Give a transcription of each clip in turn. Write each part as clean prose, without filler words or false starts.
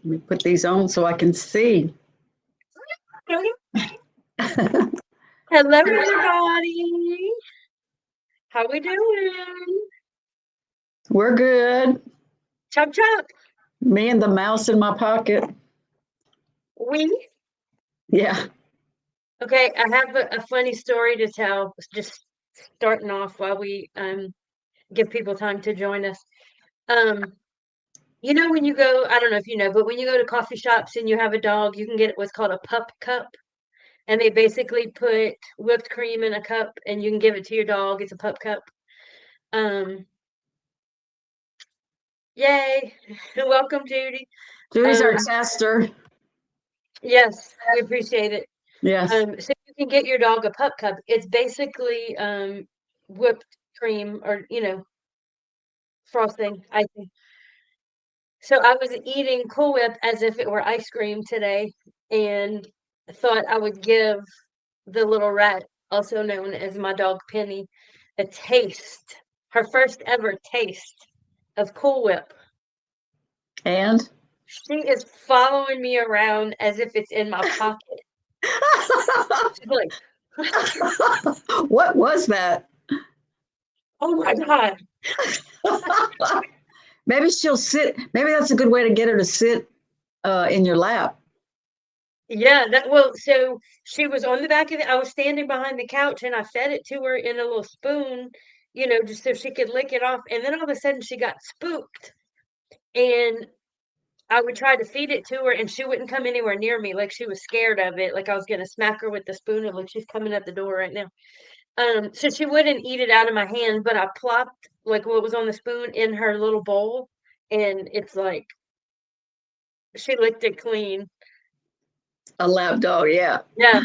Let me put these on so I can see. Hello, everybody. How we doing? We're good. Chop chop. Me and the mouse in my pocket. We Yeah. okay. I have a funny story to tell. Just starting off while we give people time to join us. Um, when you go, I don't know if you know, but when you go to coffee shops and you have a dog, you can get what's called a pup cup, and they basically put whipped cream in a cup, and you can give it to your dog. It's a pup cup. Um, Yay! Welcome, Judy. Julie's our Um, tester. yes, we appreciate it. Yes. So you can get your dog a pup cup. It's basically whipped cream or frosting, I think. So I was eating Cool Whip as if it were ice cream today, and thought I would give the little rat, also known as my dog Penny, a taste, her first ever taste of Cool Whip. And She is following me around as if it's in my pocket. She's like, what was that? oh my God. Maybe she'll sit. Maybe that's a good way to get her to sit in your lap. Yeah, so she was on the back of I was standing behind the couch and I fed it to her in a little spoon, just so she could lick it off. And then all of a sudden she got spooked. And I would try to feed it to her and she wouldn't come anywhere near me. Like she was scared of it. Like I was gonna smack her with the spoon. And look, she's coming at the door right now. So she wouldn't eat it out of my hand, but I plopped like what was on the spoon in her little bowl, and it's like she licked it clean. A lap dog, yeah. Yeah,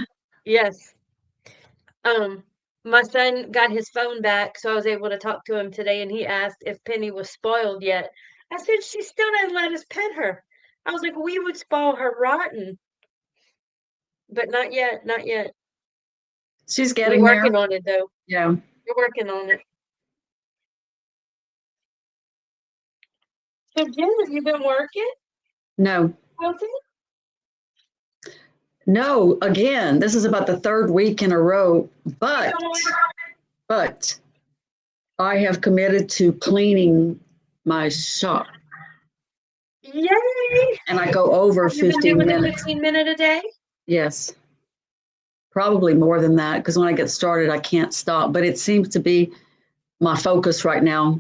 yes. Um, my son got his phone back, so I was able to talk to him today, and he asked if Penny was spoiled yet. I said she still didn't let us pet her. I was like, we would spoil her rotten, but not yet, not yet. She's We're getting there. working on it though. Yeah. We're working on it. So Jen, have you been working? No. Okay. No, again, this is about the third week in a row, but I have committed to cleaning my shop. Yay! And I go over Have you been 15 doing the minutes. 15-minute a day? Yes. Probably more than that because when I get started, I can't stop. But it seems to be my focus right now.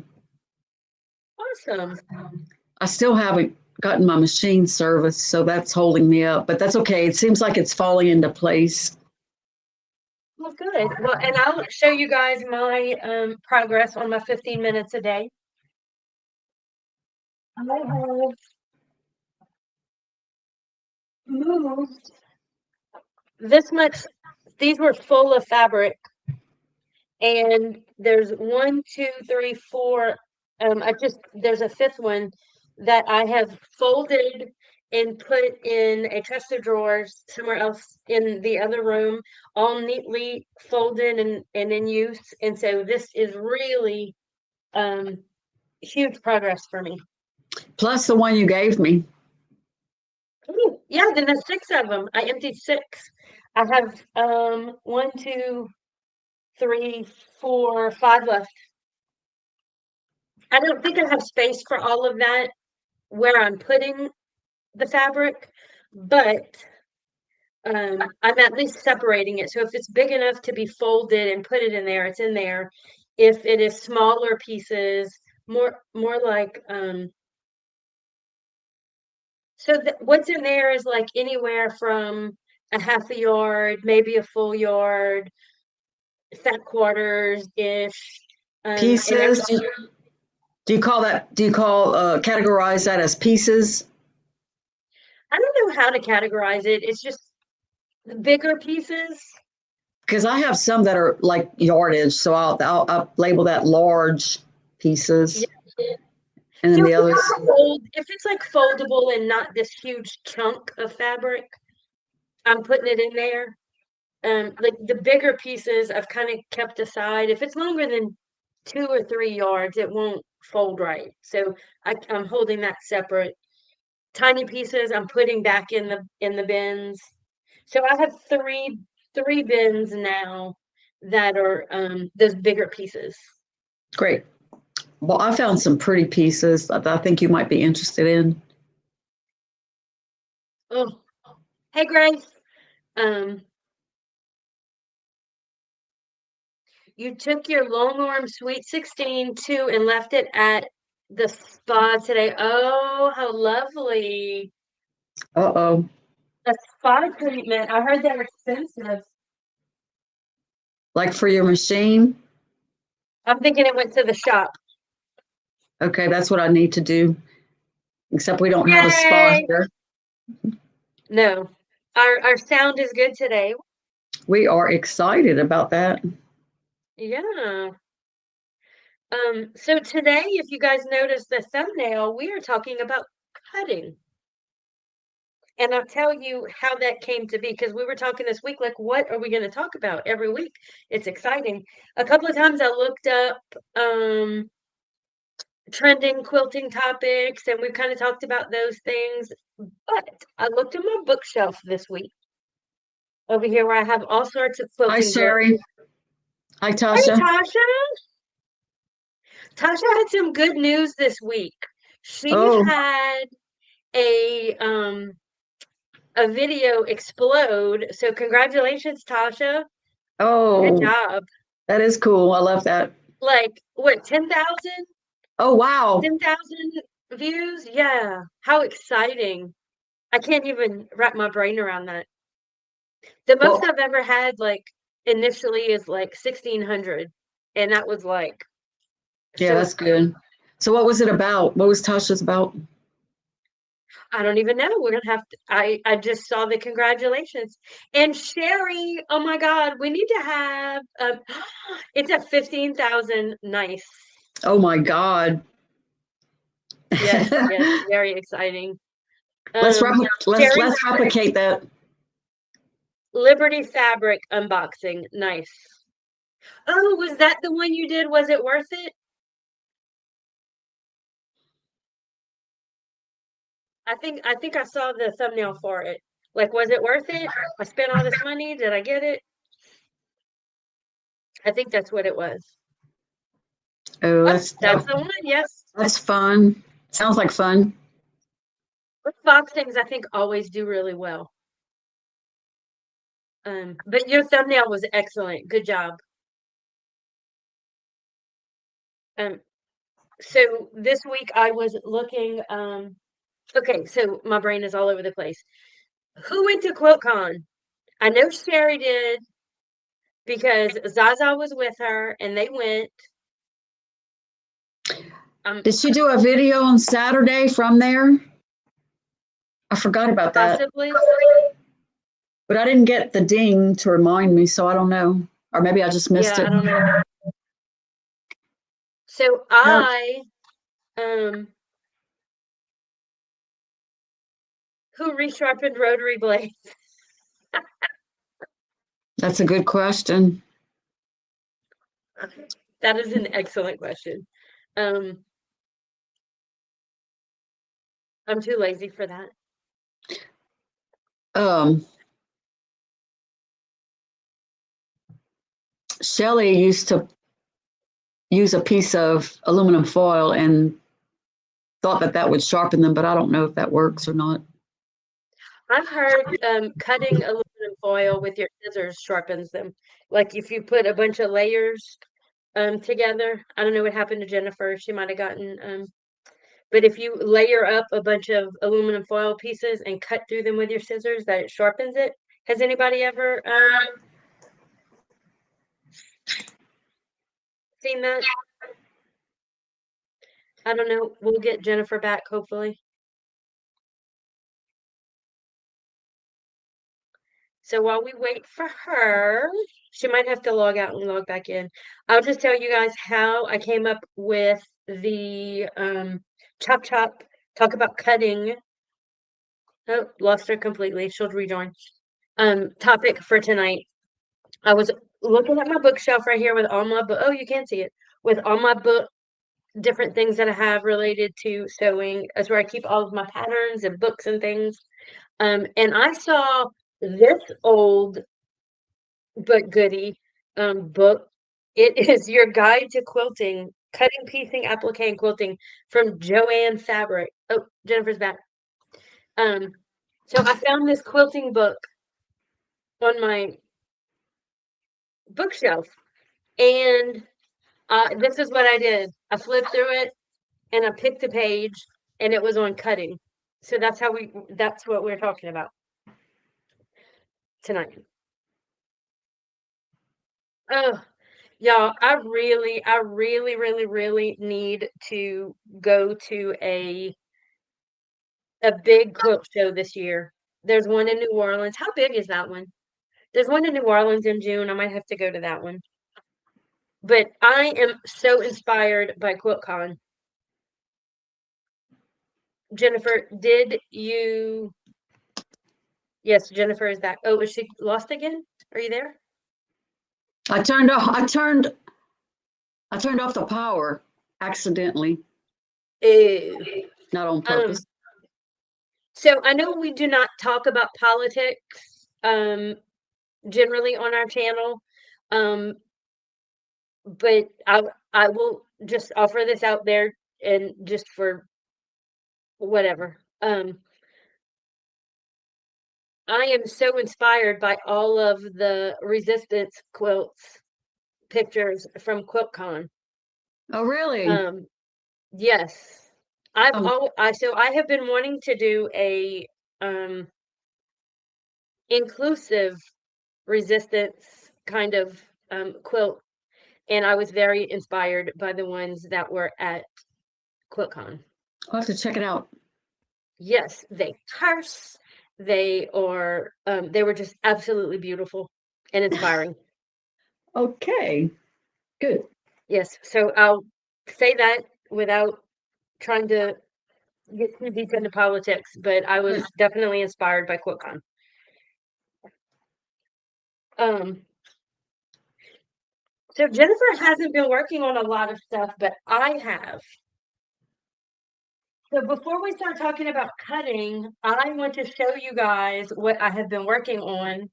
Awesome. I still haven't gotten my machine serviced, so that's holding me up. But that's okay. It seems like it's falling into place. Well, good. Well, and I'll show you guys my progress on my 15 minutes a day. I have moved this much. These were full of fabric, and there's one, two, three, four. There's a fifth one that I have folded and put in a chest of drawers somewhere else in the other room, all neatly folded and in use. And so this is really huge progress for me. Plus the one you gave me. Ooh, yeah, then there's six of them. I emptied six. I have one, two, three, four, five left. I don't think I have space for all of that where I'm putting the fabric, but I'm at least separating it. So if it's big enough to be folded and put it in there, it's in there. If it is smaller pieces, more like what's in there is like anywhere from a half a yard, maybe a full yard, fat quarters ish. Pieces. Do you categorize that as pieces? I don't know how to categorize it. It's just the bigger pieces. Because I have some that are like yardage, so I'll label that large pieces. Yeah. And then So the others. if it's like foldable and not this huge chunk of fabric, I'm putting it in there. Like the bigger pieces I've kind of kept aside. If it's longer than 2 or 3 yards, it won't fold right. So I'm holding that separate. tiny pieces I'm putting back in the bins. So I have three bins now that are those bigger pieces. Great. Well, I found some pretty pieces that I think you might be interested in. Oh, hey Grace. Um, you took your long arm Sweet 16 too and left it at the spa today. Oh, how lovely. Uh-oh. A spa treatment. I heard they're expensive. Like for your machine? I'm thinking it went to the shop. Okay, that's what I need to do. Except we don't have a spa Yay! here. No. Our sound is good today. We are excited about that. Yeah. So today, if you guys notice the thumbnail, we are talking about cutting. And I'll tell you how that came to be because we were talking this week, like, what are we going to talk about every week? It's exciting. A couple of times I looked up trending quilting topics and we've kind of talked about those things. But I looked at my bookshelf this week over here where I have all sorts of Hi, quilting books. Sherry. Hi, Hey, Tasha. Tasha! Tasha had some good news this week. She Oh, had a video explode. So congratulations, Tasha. Good oh, job. that is cool. I love that. Like what, 10,000? Oh, wow. 10,000 views? Yeah. How exciting. I can't even wrap my brain around that. The most Well, I've ever had like initially is like 1,600 and that was like yeah, so that's good. So what was it about? What was Tasha's about? I don't even know. We're gonna have to. I just saw the congratulations. And Sherry, oh my God, we need to have. It's at 15,000. Nice. Oh my God. Yes, yes, very exciting. let's Um, let's Sherry, let's replicate that. Liberty Fabric unboxing. Nice. Oh, was that the one you did? Was it worth it? I think I saw the thumbnail for it. Like, was it worth it? I spent all this money. Did I get it? I think that's what it was. Oh, Oh, that's the one. Yes. that's fun. Sounds like fun. Boxings, I think, always do really well. But your thumbnail was excellent. Good job. Um, so this week I was looking, okay, so my brain is all over the place. Who went to QuiltCon? I know Sherry did because Zaza was with her and they went. Did she do a video on Saturday from there? I forgot about that. Possibly. But I didn't get the ding to remind me, so I don't know. Or maybe I just missed Yeah, it. I don't know. So Yeah, who resharpened rotary blades? that's a good question. That is an excellent question. Um, I'm too lazy for that. Um, Shelley used to use a piece of aluminum foil and thought that that would sharpen them, but I don't know if that works or not. I've heard cutting aluminum foil with your scissors sharpens them. Like if you put a bunch of layers together. I don't know what happened to Jennifer. She might have gotten but if you layer up a bunch of aluminum foil pieces and cut through them with your scissors, that it sharpens it. Has anybody ever seen that? I don't know. We'll get Jennifer back hopefully. So while we wait for her, she might have to log out and log back in. I'll just tell you guys how I came up with the chop chop, talk about cutting. Oh, lost her completely. She'll rejoin. Topic for tonight. I was looking at my bookshelf right here with all my book. Oh, you can't see it. With all my book different things that I have related to sewing. That's where I keep all of my patterns and books and things. And I saw this old but goody book. It is Your Guide to Quilting, Cutting, Piecing, Applique, and Quilting from Joanne Fabric. Oh, Jennifer's back. So I found this quilting book on my bookshelf, and this is what I did. I flipped through it, and I picked a page, and it was on cutting. So that's what we're talking about tonight. Oh, y'all, I really need to go to a big quilt show this year. There's one in New Orleans. How big is that one? There's one in New Orleans in June. I might have to go to that one. But I am so inspired by QuiltCon. Jennifer, did you? Yes, Jennifer is back. Oh, is she lost again? Are you there? I turned off the power accidentally, Ew. not on purpose. So I know we do not talk about politics generally on our channel, but I will just offer this out there and just for whatever. I am so inspired by all of the resistance quilts pictures from QuiltCon. Oh, really? Yes. I have been wanting to do a inclusive resistance kind of quilt, and I was very inspired by the ones that were at QuiltCon. I'll have to check it out. Yes, they curse. They were just absolutely beautiful and inspiring. Okay, good. Yes, so I'll say that without trying to get too deep into politics, but I was definitely inspired by QuiltCon. So Jennifer hasn't been working on a lot of stuff, but I have. So before we start talking about cutting, I want to show you guys what I have been working on.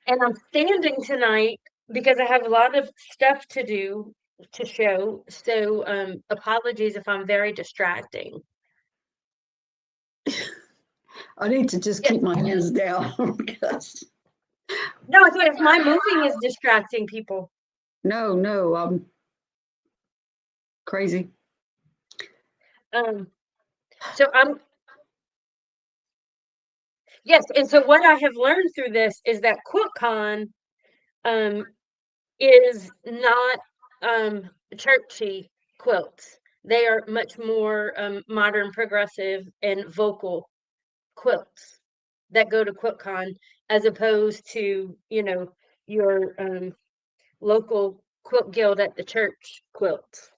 And I'm standing tonight because I have a lot of stuff to do to show. So apologies if I'm very distracting. I need to just keep my hands down because No, it's if my moving is distracting people. no, I'm crazy. So yes, and so what I have learned through this is that QuiltCon is not churchy quilts. They are much more modern, progressive, and vocal quilts that go to QuiltCon, as opposed to your local quilt guild at the church quilts.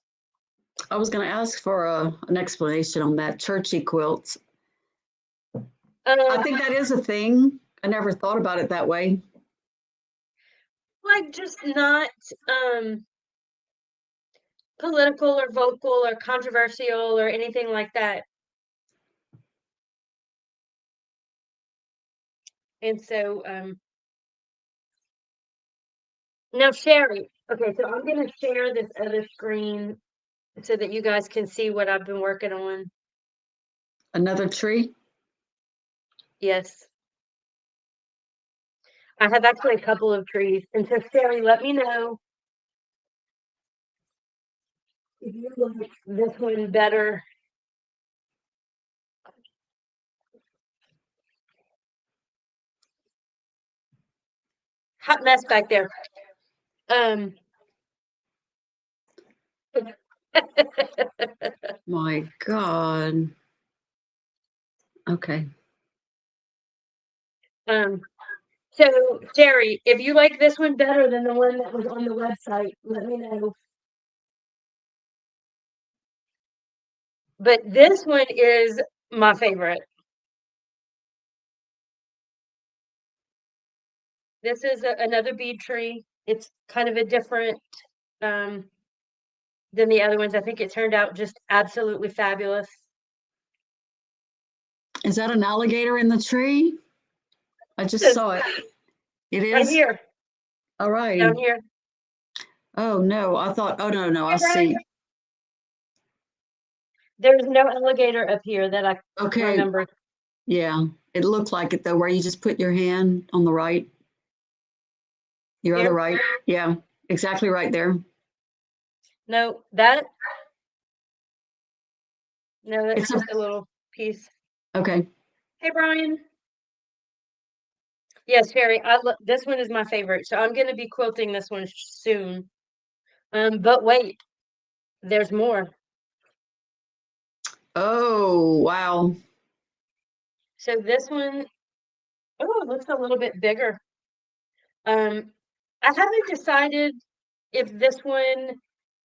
I was going to ask for an explanation on that churchy quilts. I think that is a thing. I never thought about it that way. Like just not political or vocal or controversial or anything like that. And so now Sherry, okay, so I'm gonna share this other screen so that you guys can see what I've been working on. Another tree? Yes. I have actually a couple of trees. And so Sherry, let me know if you like this one better. Hot mess back there. My God. Okay. So Sherry, if you like this one better than the one that was on the website, let me know. But this one is my favorite. This is another bead tree. It's kind of a different um, than the other ones. I think it turned out just absolutely fabulous. Is that an alligator in the tree? I just It's saw it. It right is? here, All down righty. here. Oh, no. I thought, oh, no, no. I Hey, Brian. see. There's no alligator up here that I Okay. remember. Yeah. It looked like it, though, where you just put your hand on the right, your other Here? right. Yeah. Exactly right there. No, that's It's a, just a little piece. okay. Hey, Brian. Yes, Sherry, this one is my favorite, so I'm gonna be quilting this one soon. But wait, there's more. Oh, wow. So this one, oh, it looks a little bit bigger. Um, I haven't decided if this one,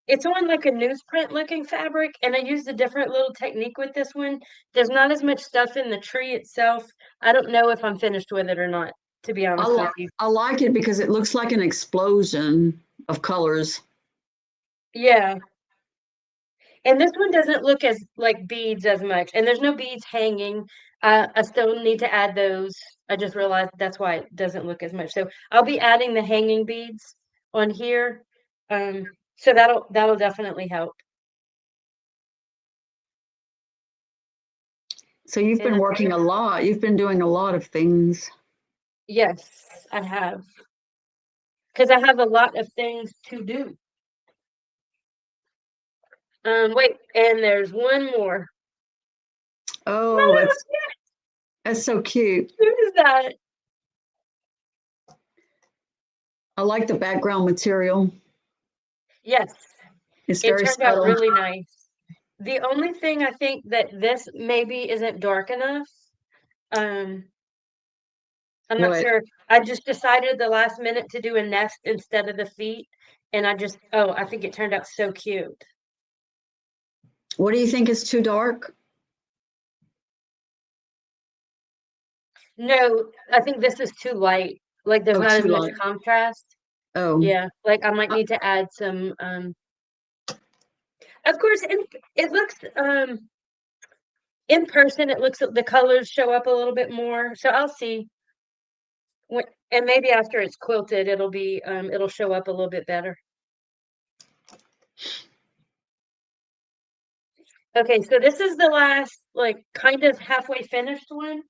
it's on like a newsprint looking fabric, and I used a different little technique with this one. There's not as much stuff in the tree itself. I don't know if I'm finished with it or not, to be I, honest with li- you. I like it because it looks like an explosion of colors. Yeah. And this one doesn't look as like beads as much, and there's no beads hanging. I still need to add those. I just realized that's why it doesn't look as much. So I'll be adding the hanging beads on here. So that'll definitely help. So you've And been I working think, a lot. You've been doing a lot of things. yes, I have, because I have a lot of things to do. Wait, and there's one more. Oh, How that's so cute. cute is that? I like the background material. Yes, It's it very turned out subtle. really nice. The only thing I think that this maybe isn't dark enough. Um, I'm not What sure. I just decided the last minute to do a nest instead of the feet, and I think it turned out so cute. what do you think is too dark? No, I think this is too light. Like there's Oh, not too as much light. contrast. Oh, Yeah, like I might uh, need to add some of course it looks in person it looks the colors show up a little bit more. So I'll see. When, and maybe after it's quilted it'll show up a little bit better. Okay, so this is the last, like, kind of halfway finished one.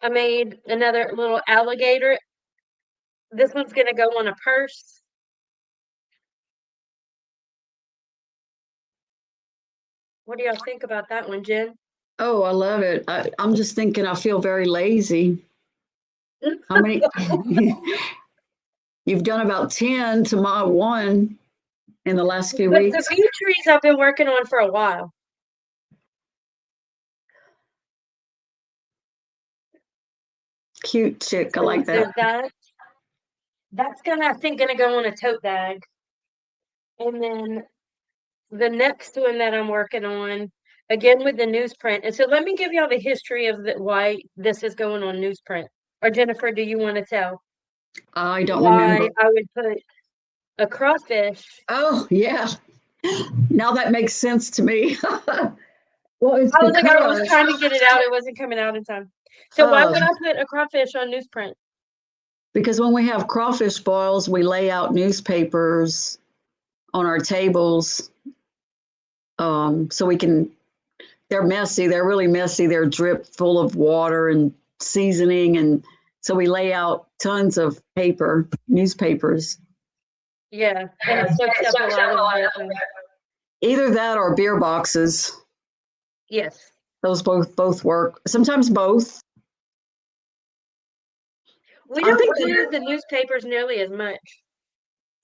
I made another little alligator. This one's gonna go on a purse. What do y'all think about that one, Jen? oh, I love it. I'm just thinking I feel very lazy. How many? You've done about 10 to my one in the last few The weeks. bee trees I've been working on for a while. Cute chick. I So like that. there's that. That's gonna go on a tote bag. And then the next one that I'm working on, again with the newsprint. And so let me give y'all the history of why this is going on newsprint. Or Jennifer, do you want to tell I don't why remember. I would put a crawfish? Oh, yeah. Now that makes sense to me. Well, it's I was like, I was because trying to get it out. It wasn't coming out in time. So why um, would I put a crawfish on newsprint? because when we have crawfish boils, we lay out newspapers on our tables, so we can. They're messy. They're really messy. They're drip full of water and seasoning, and so we lay out tons of newspapers. Yeah, and it soaks up a lot of the. Either that or beer boxes. Yes, Those both work. Sometimes both. we I think don't do the newspapers nearly as much.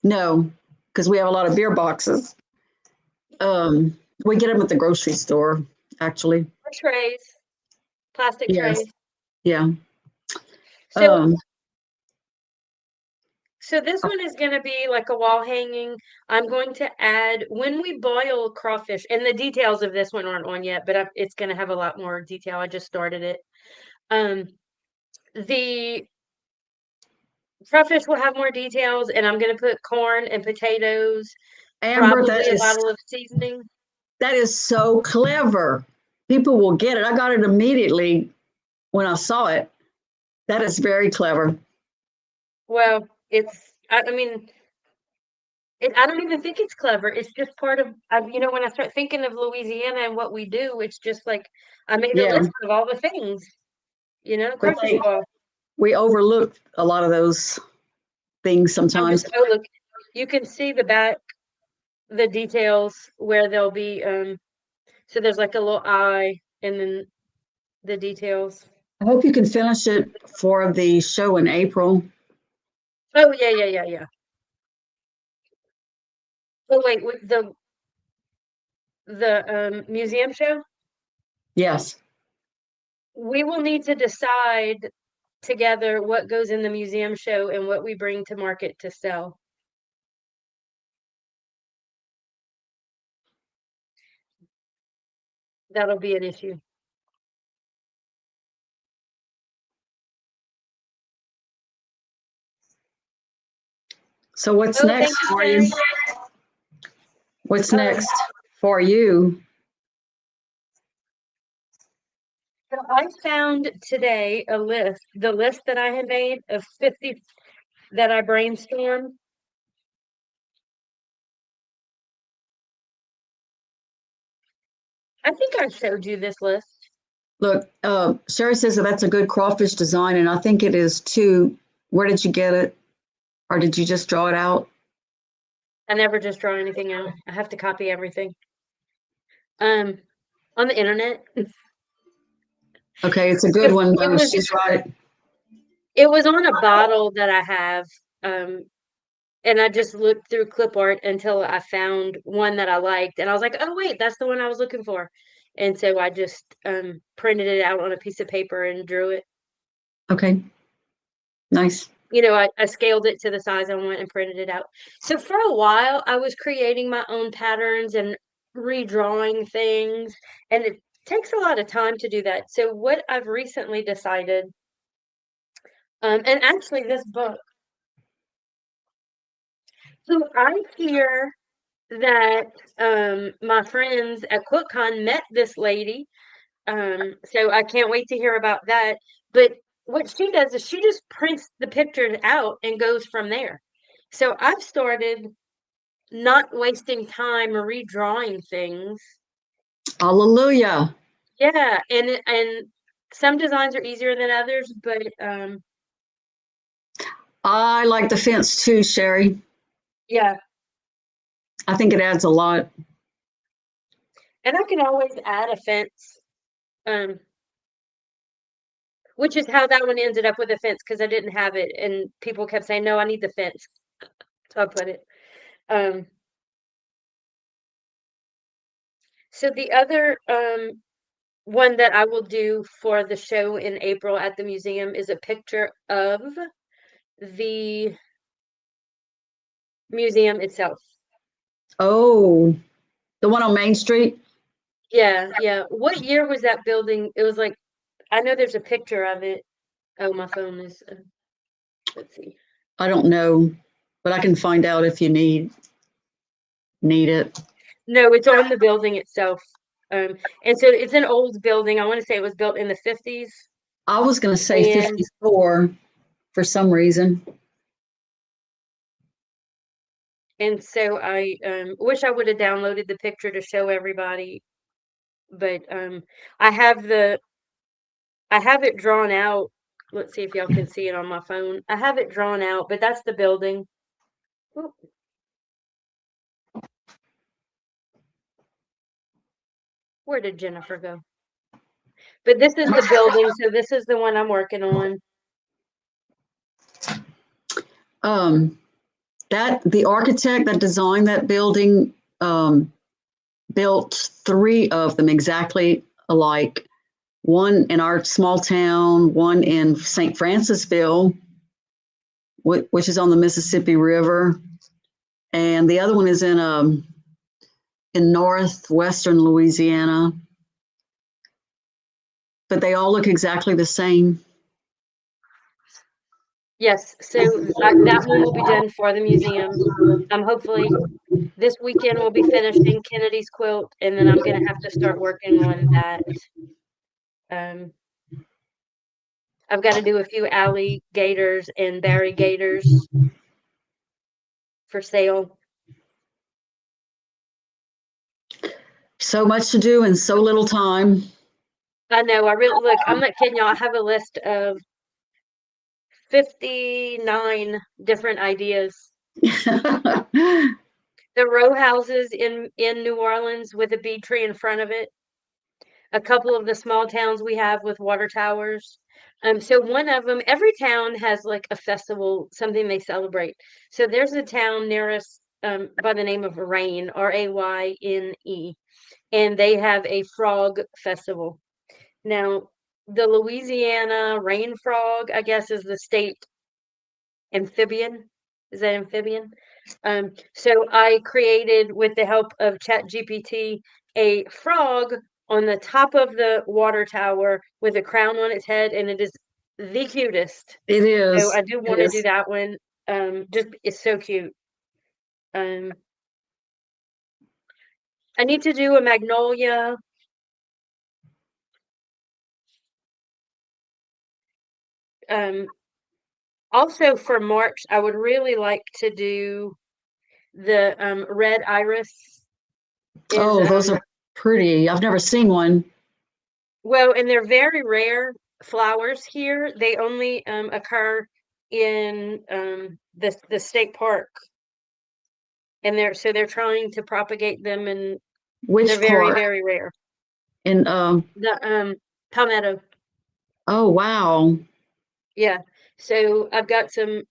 no, because we have a lot of beer boxes. We get them at the grocery store, actually. Or trays, plastic Yes. trays. Yeah. So Um, So this one is going to be like a wall hanging. I'm going to add, when we boil crawfish, and the details of this one aren't on yet, but it's going to have a lot more detail. I just started it. Um, The crawfish will have more details, and I'm gonna put corn and potatoes, Amber, probably a bottle of seasoning. that is so clever. People will get it. I got it immediately when I saw it. That is very clever. Well, I mean, I don't even think it's clever. It's just part of, when I start thinking of Louisiana and what we do, it's just like I made a Yeah, list of all the things, but crawfish ball. we overlook a lot of those things sometimes. Oh, look, you can see the details where there'll be, so there's like a little eye and then the details. I hope you can finish it for the show in April. Oh, yeah. Oh, wait, with the museum show, Yes. we will need to decide together what goes in the museum show and what we bring to market to sell. That'll be an issue. So what's Oh, thank next you, for Sherry. you? What's Um, next for you? So I found today the list that I had made of 50 that I brainstormed. I think I showed you this list. Look, Sherry says that that's a good crawfish design, and I think it is too. Where did you get it? Or did you just draw it out? I never just draw anything out. I have to copy everything. On the internet. Okay, it's a good It, one, it though. was She's right. it was on a bottle that I have. And I just looked through clip art until I found one that I liked, and I was like, "Oh wait, that's the one I was looking for." And so I just printed it out on a piece of paper and drew it. Okay, nice. I scaled it to the size I want and printed it out. So for a while, I was creating my own patterns and redrawing things, and it takes a lot of time to do that. So what I've recently decided, and actually this book, so I hear that my friends at QuiltCon met this lady. So I can't wait to hear about that. But what she does is she just prints the pictures out and goes from there. So I've started not wasting time redrawing things. Hallelujah. Yeah, and some designs are easier than others, but I like the fence too, Sherry. yeah, I think it adds a lot. and I can always add a fence. Um, which is how that one ended up with a fence because I didn't have it, and people kept saying, "No, I need the fence." So I put it. Um, so the other one that I will do for the show in April at the museum is a picture of the museum itself. Oh, the one on Main Street? Yeah. What year was that building? It was like, I know there's a picture of it. Oh, my phone is, let's see. I don't know, but I can find out if you need it. No, it's on the building itself. And so it's an old building. I want to say it was built in the 50s. I was going to say And 54 for some reason. and so I wish I would have downloaded the picture to show everybody, but I have the I have it drawn out. Let's see if y'all can see it on my phone. I have it drawn out, but that's the building. Oop. Where did Jennifer go? But this is the building, so this is the one I'm working on. That the architect that designed that building built three of them exactly alike. One in our small town, one in St. Francisville, which is on the Mississippi River, and the other one is in northwestern Louisiana. But they all look exactly the same. Yes, so that one will be done for the museum. Hopefully this weekend we'll be finishing Kennedy's quilt, and then I'm gonna have to start working on that. Um, I've got to do a few alligators and variegators for sale. So much to do and so little time. I know. I really look. I'm not kidding y'all. I have a list of 59 different ideas. The row houses in New Orleans with a bee tree in front of it. A couple of the small towns we have with water towers. So one of them, every town has like a festival, something they celebrate. So there's a town near us by the name of Rain, Rayne, and they have a frog festival. Now, the Louisiana rain frog, I guess, is the state amphibian. Is that amphibian? So I created, with the help of ChatGPT, a frog on the top of the water tower with a crown on its head, and it is the cutest. It So is. I do want to do that one. Just it's so cute. I need to do a magnolia. Also for March, I would really like to do the red iris. Oh, those are pretty. I've never seen one. Well, and they're very rare flowers here. They only occur in the state park, and they're trying to propagate them, and they're Which very part? very rare. In The palmetto, oh wow. yeah. So I've got some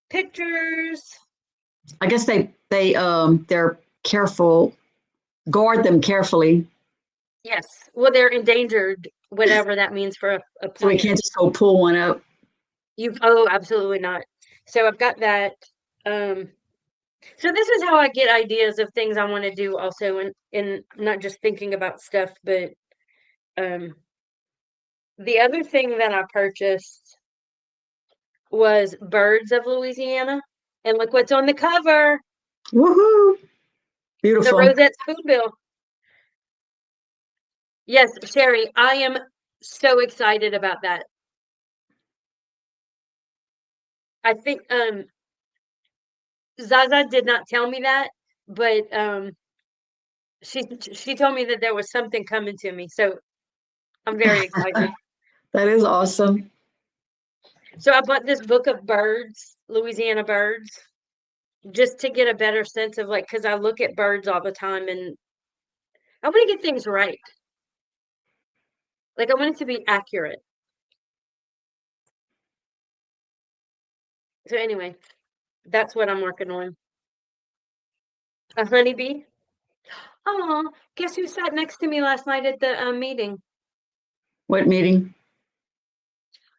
pictures. I guess they're careful, guard them carefully. Yes, well, they're endangered, whatever that means for a So we plant. can't just go pull one up. Oh, absolutely not. So I've got that. Um, so this is how I get ideas of things I want to do also, and not just thinking about stuff, but um, the other thing that I purchased was Birds of Louisiana. And look what's on the cover, Woohoo! the Beautiful. Rosette Spoonbill. Yes, Sherry, I am so excited about that. I think Zaza did not tell me that, but she told me that there was something coming to me, so I'm very excited. That is awesome. So I bought this book of birds, Louisiana birds, just to get a better sense of like, because I look at birds all the time and I want to get things right. Like I want it to be accurate. So anyway, that's what I'm working on. A honeybee. Oh, guess who sat next to me last night at the meeting? What meeting?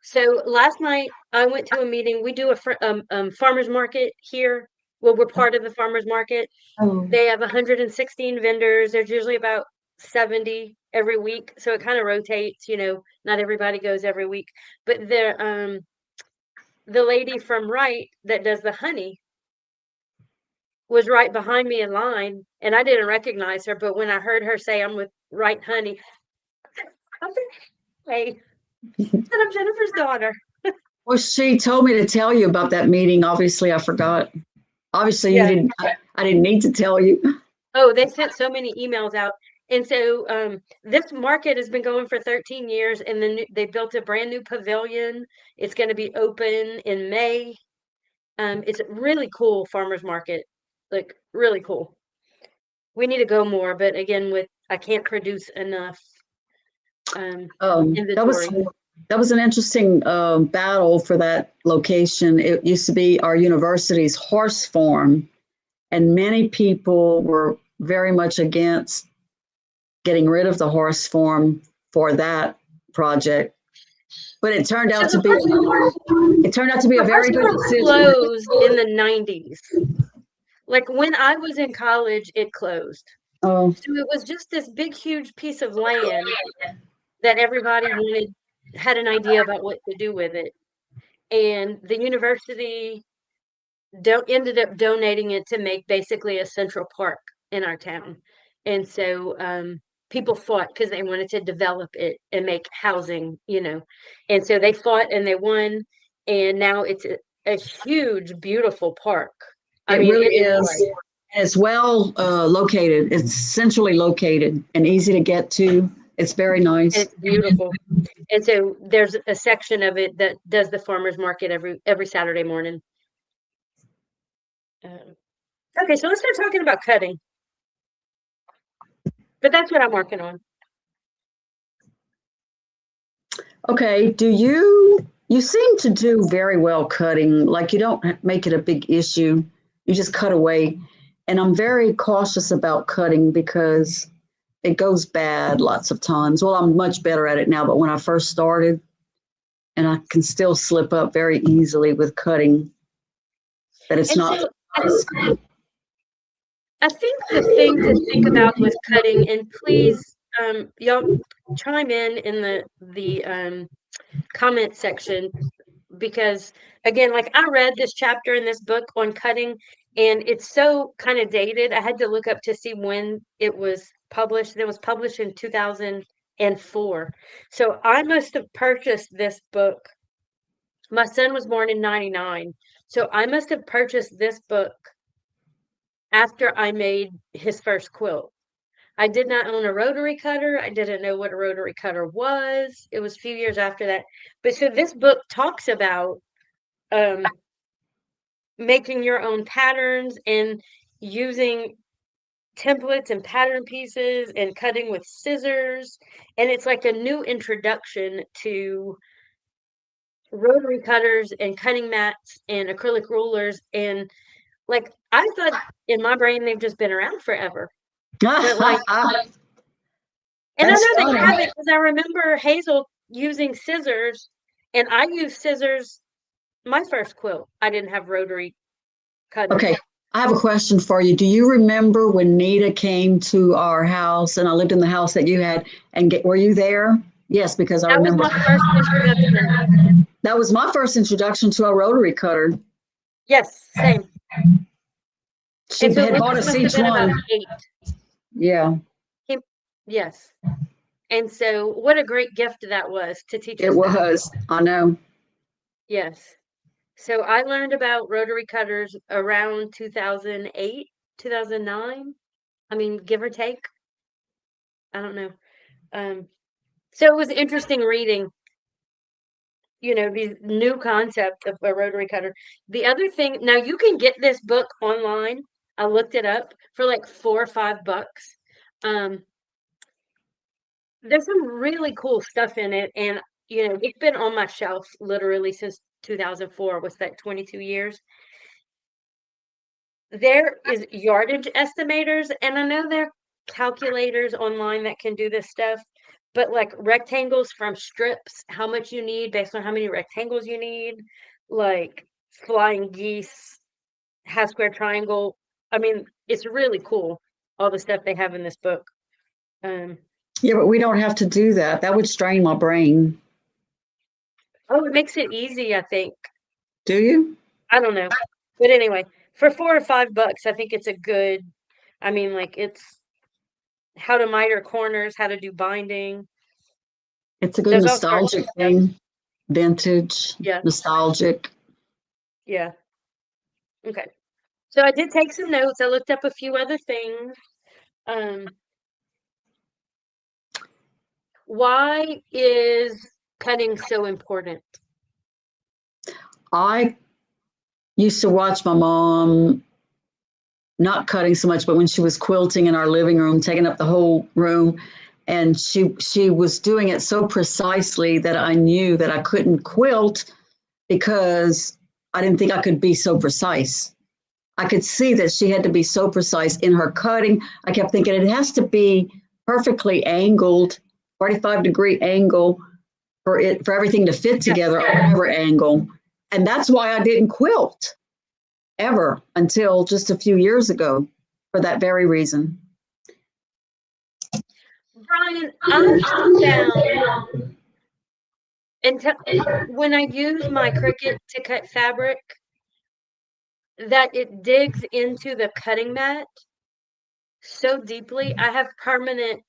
So last night I went to a meeting. We do a farmers market here. Well, we're part of the farmers market. Oh, They have 116 vendors. There's usually about 70 every week, so it kind of rotates. Not everybody goes every week. But the lady from Wright that does the honey was right behind me in line, and I didn't recognize her. But when I heard her say, "I'm with Wright Honey," I said, "Hey," and I'm Jennifer's daughter. well, she told me to tell you about that meeting. Obviously, I forgot. Obviously, you Yeah. didn't. I didn't need to tell you. Oh, they sent so many emails out. And so this market has been going for 13 years, and then they built a brand new pavilion. It's going to be open in May. It's a really cool farmers market, like really cool. We need to go more, but again, with I can't produce enough That was inventory. an interesting battle for that location. It used to be our university's horse farm, and many people were very much against getting rid of the horse farm for that project. But it turned So out to be a the horse very good farm decision. closed in the 90s. Like when I was in college, it closed. Oh, So it was just this big, huge piece of land that everybody had an idea about what to do with it. and the university ended up donating it to make basically a central park in our town. And so people fought because they wanted to develop it and make housing, And so they fought and they won. And now it's a huge, beautiful park. I It mean, really it is is. like, It's well located. It's centrally located and easy to get to. It's very nice. it's beautiful. And so there's a section of it that does the farmers market every Saturday morning. Okay, so let's start talking about cutting. But that's what I'm working on. Okay, you seem to do very well cutting, like you don't make it a big issue. You just cut away. And I'm very cautious about cutting because it goes bad lots of times. Well, I'm much better at it now, but when I first started, and I can still slip up very easily with cutting, that it's And not. so I think the thing to think about with cutting, and please, y'all chime in the comment section, because again, like I read this chapter in this book on cutting, and it's so kind of dated. I had to look up to see when it was published. It was published in 2004. So I must have purchased this book. My son was born in 99. So I must have purchased this book after I made his first quilt. I did not own a rotary cutter. I didn't know what a rotary cutter was. It was a few years after that. But so this book talks about um, making your own patterns and using templates and pattern pieces and cutting with scissors. And it's like a new introduction to rotary cutters and cutting mats and acrylic rulers. And like I thought in my brain they've just been around forever. But like, and I That's know they funny. haven't, because I remember Hazel using scissors, and I used scissors my first quilt. I didn't have rotary cutters. Okay, I have a question for you. Do you remember when Nita came to our house and I lived in the house that you had were you there? Yes, because I That was remember. my first introduction. That was my first introduction to a rotary cutter. Yes, same. She And so had bought Lucas us must have each been about one. 8. Yeah, He, yes. And so what a great gift that was to teach it us that. was. I know. Yes. So I learned about rotary cutters around 2008, 2009. I mean, give or take. I don't know. So it was interesting reading, these new concept of a rotary cutter. The other thing, now you can get this book online. I looked it up for like $4 or $5. Um, there's some really cool stuff in it, and it's been on my shelf literally since 2004. Was that 22 years? There is yardage estimators, and I know there are calculators online that can do this stuff, but like rectangles from strips, how much you need based on how many rectangles you need, like flying geese, half square triangle. I mean, it's really cool, all the stuff they have in this book. Yeah, but we don't have to do that. That would strain my brain. Oh, it makes it easy, I think. Do you? I don't know. But anyway, for $4 or $5, I think it's a good, I mean, like it's how to miter corners, how to do binding. It's a good There's all sorts of nostalgic stuff. thing. Vintage, Yeah. nostalgic. Yeah. Okay. So I did take some notes. I looked up a few other things. Um, why is cutting so important? I used to watch my mom not cutting so much, but when she was quilting in our living room, taking up the whole room, and she was doing it so precisely that I knew that I couldn't quilt because I didn't think I could be so precise. I could see that she had to be so precise in her cutting. I kept thinking it has to be perfectly angled, 45-degree angle for everything to fit Yeah. together at whatever angle. And that's why I didn't quilt ever until just a few years ago for that very reason. Brian, I found Until when I use my Cricut to cut fabric, that it digs into the cutting mat so deeply. I have permanent,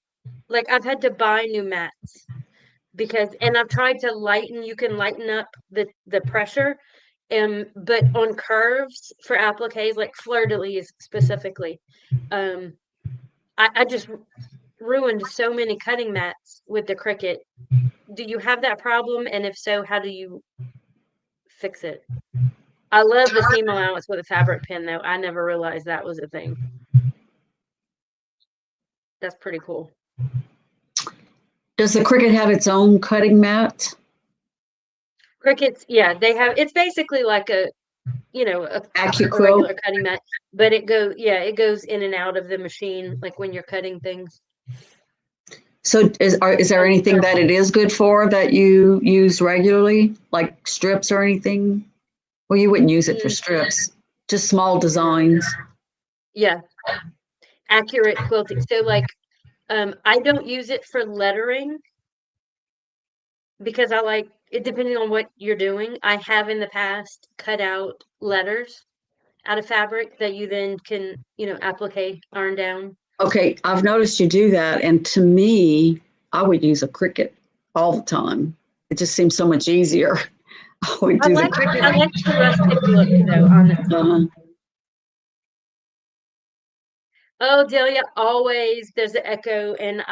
like I've had to buy new mats because, and I've tried to lighten, you can lighten up the pressure, but on curves for appliques, like fleur-de-lis specifically, um, I just ruined so many cutting mats with the Cricut. Do you have that problem? And if so, how do you fix it? I love the seam allowance with a fabric pin, though. I never realized that was a thing. That's pretty cool. Does the Cricut have its own cutting mat? Cricuts, yeah, they have. It's basically like a, you know, a AccuQuilt? regular cutting mat, but it goes in and out of the machine, like when you're cutting things. So is there anything that it is good for that you use regularly, like strips or anything? Well, you wouldn't use it for strips, just small designs. Yeah, accurate quilting. So like, I don't use it for lettering because I like it depending on what you're doing. I have in the past cut out letters out of fabric that you then can, applique, iron down. Okay, I've noticed you do that, and to me, I would use a Cricut all the time. It just seems so much easier. I would do the I Cricut. like the rustic look though, honestly. Uh-huh. Oh, Delia, always there's an echo, and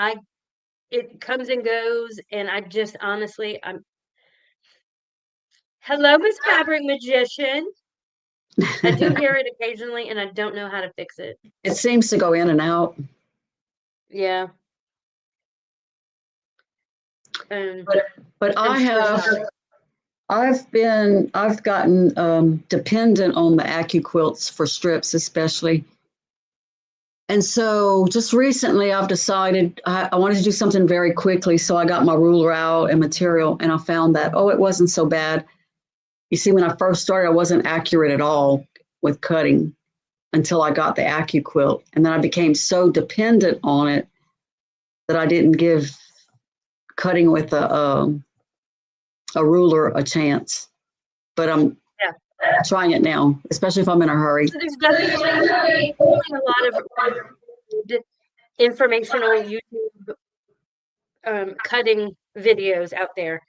it comes and goes, and I just honestly, hello, Miss Fabric Magician. I do hear it occasionally, and I don't know how to fix it. It seems to go in and out. Yeah. But I've gotten dependent on the AccuQuilts for strips, especially. And so just recently I've decided I wanted to do something very quickly. So I got my ruler out and material, and I found that, oh, it wasn't so bad. You see, when I first started, I wasn't accurate at all with cutting until I got the AccuQuilt. And then I became so dependent on it that I didn't give cutting with a ruler a chance. But I'm trying it now, especially if I'm in a hurry. So there's definitely a lot of informational YouTube cutting videos out there.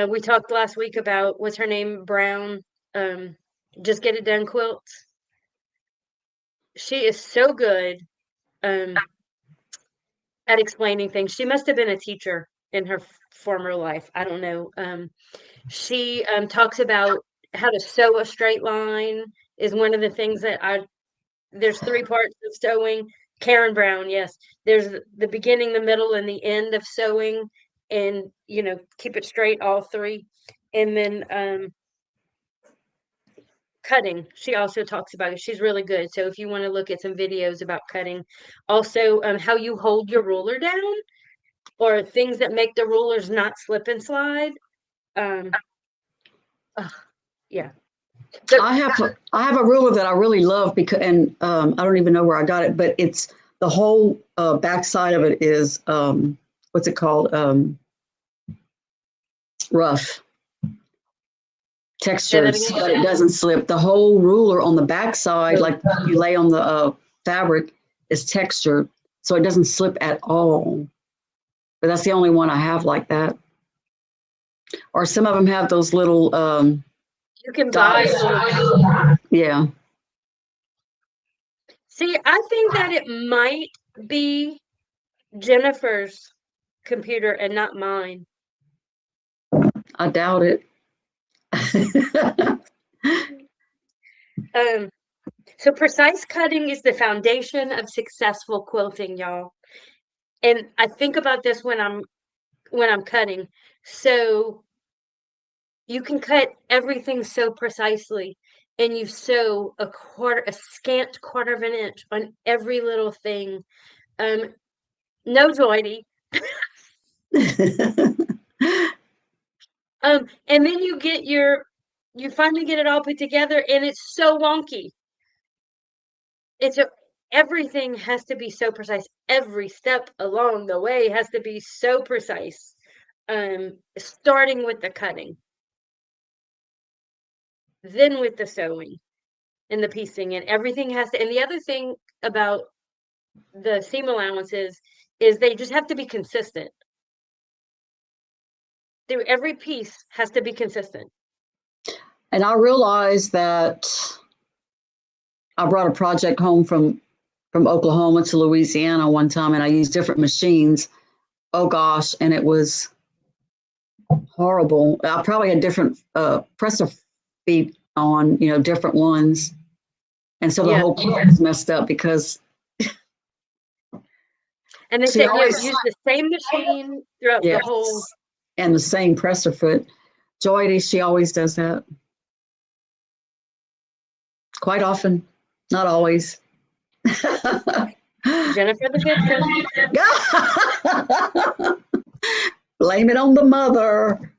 We talked last week about, what's her name, Brown, Just Get It Done Quilts. She is so good at explaining things. She must have been a teacher in her former life. I don't know. She talks about how to sew a straight line is one of the things that there's 3 parts of sewing. Karen Brown, yes. There's the beginning, the middle, and the end of sewing, and keep it straight, all 3. And then cutting, she also talks about it. She's really good. So if you want to look at some videos about cutting, also how you hold your ruler down, or things that make the rulers not slip and slide. Yeah. I have a ruler that I really love because, and I don't even know where I got it, but it's the whole back side of it is what's it called? Rough textures, but it doesn't slip. The whole ruler on the back side, like you lay on the fabric, is textured, so it doesn't slip at all. But that's the only one I have like that. Or some of them have those little you can buy yeah. See, I think that it might be Jennifer's computer and not mine. I doubt it. So precise cutting is the foundation of successful quilting, y'all. And I think about this when I'm cutting. So you can cut everything so precisely, and you sew a scant quarter of an inch on every little thing. No jointy. And then you finally get it all put together, and it's so wonky. Everything has to be so precise. Every step along the way has to be so precise. starting with the cutting, then with the sewing and the piecing, and everything has to. And the other thing about the seam allowances is they just have to be consistent. Every piece has to be consistent. And I realized that I brought a project home from Oklahoma to Louisiana one time, and I used different machines. Oh gosh, and it was horrible. I probably had different presser feet on, different ones, and so the Yeah. whole quilt was messed up because. And they She said, always, use the same machine throughout the yes, whole. and the same presser foot. Joy, she always does that. Quite often, not always. Jennifer the victim. Blame it on the mother.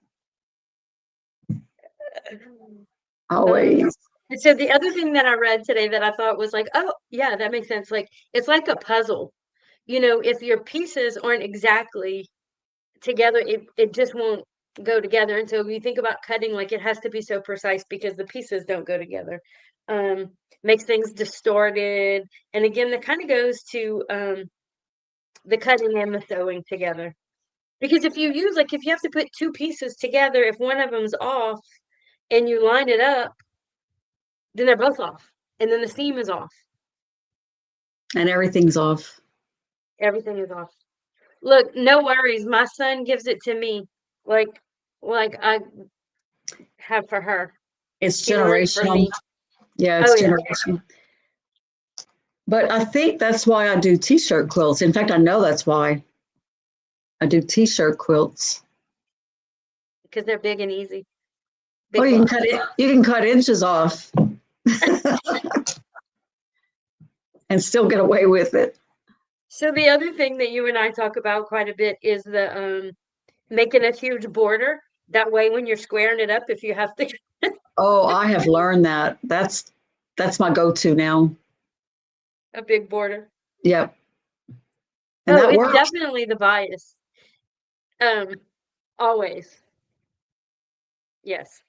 Always. And so the other thing that I read today that I thought was like, oh, yeah, that makes sense. Like, it's like a puzzle. If your pieces aren't exactly together, it just won't go together. And so if you think about cutting, like, it has to be so precise because the pieces don't go together. Makes things distorted. And again, that kind of goes to the cutting and the sewing together. Because if you have to put two pieces together, if one of them's off and you line it up, then they're both off. And then the seam is off. And everything's off. Everything is off. Look, no worries. My son gives it to me like I have for her. It's He learns from generational. me. Yeah, it's generational. But I think that's why I do t-shirt quilts. In fact, I know that's why I do t-shirt quilts. Because they're big and easy. Oh, you can cut inches off and still get away with it. So the other thing that you and I talk about quite a bit is the making a huge border. That way, when you're squaring it up, if you have to. Oh, I have learned that. That's my go-to now. A big border. Yep. And that it's works. definitely the bias. Always. Yes.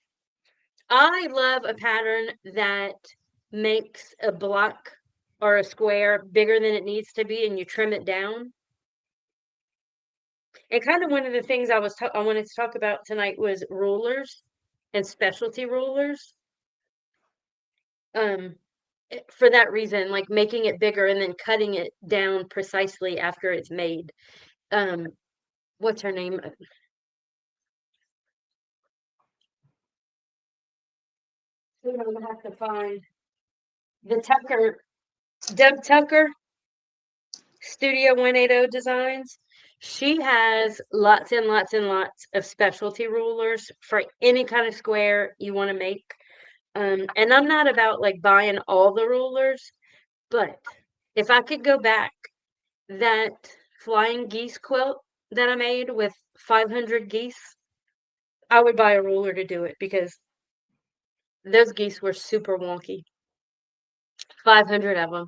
I love a pattern that makes a block or a square bigger than it needs to be and you trim it down. And kind of one of the things I wanted to talk about tonight was rulers and specialty rulers. For that reason, like making it bigger and then cutting it down precisely after it's made. What's her name? I'm gonna have to find Deb Tucker, Studio 180 Designs. She has lots and lots and lots of specialty rulers for any kind of square you want to make. And I'm not about like buying all the rulers, but if I could go back, that flying geese quilt that I made with 500 geese, I would buy a ruler to do it because those geese were super wonky. 500 of them.